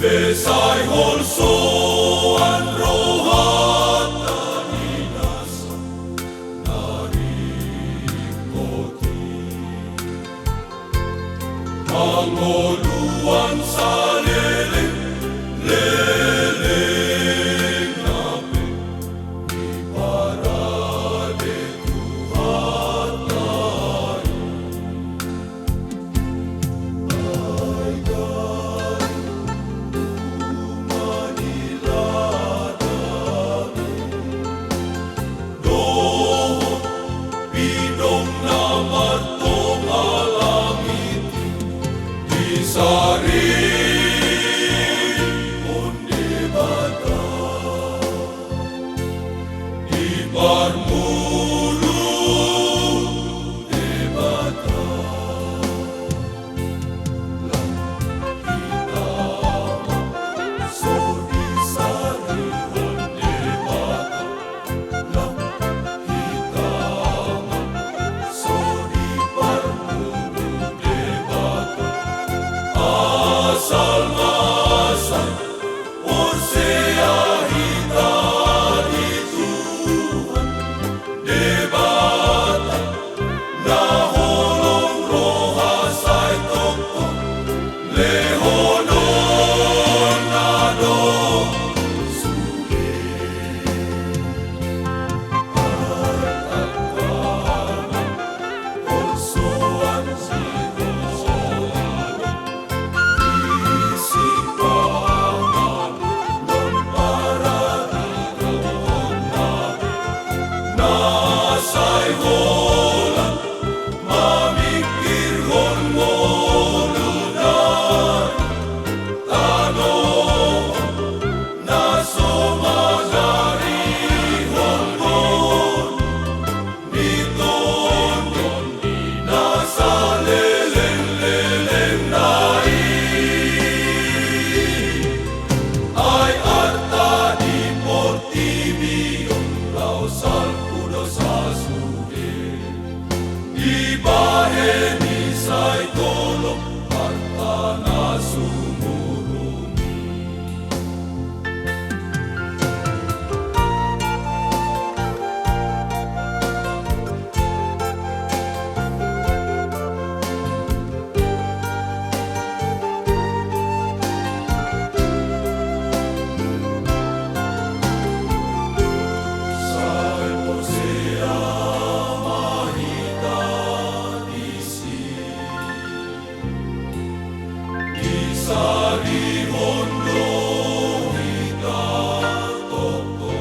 Besai holsoan rohatan inasa narikoti mangoluan sa leleng nape iparade Tuhan tayo ay Pidong na martong alangiti di sari undi bata di parmulu de bata lang kita so di sari undi bata lang kita asal masal usia kita di Tuhan debata naholong roha sai toko lehonon nado suge at-akana olsoan Nasay holan, mamikir honmolunan, tanong nasomagari honmon, niton nasa leleng nai, ay arta di portibio, lausal sa sude di bahe di sai tolong harta na sumurumi Sari hondo hita toko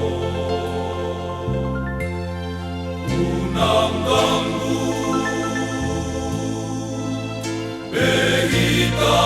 unang ganggu behita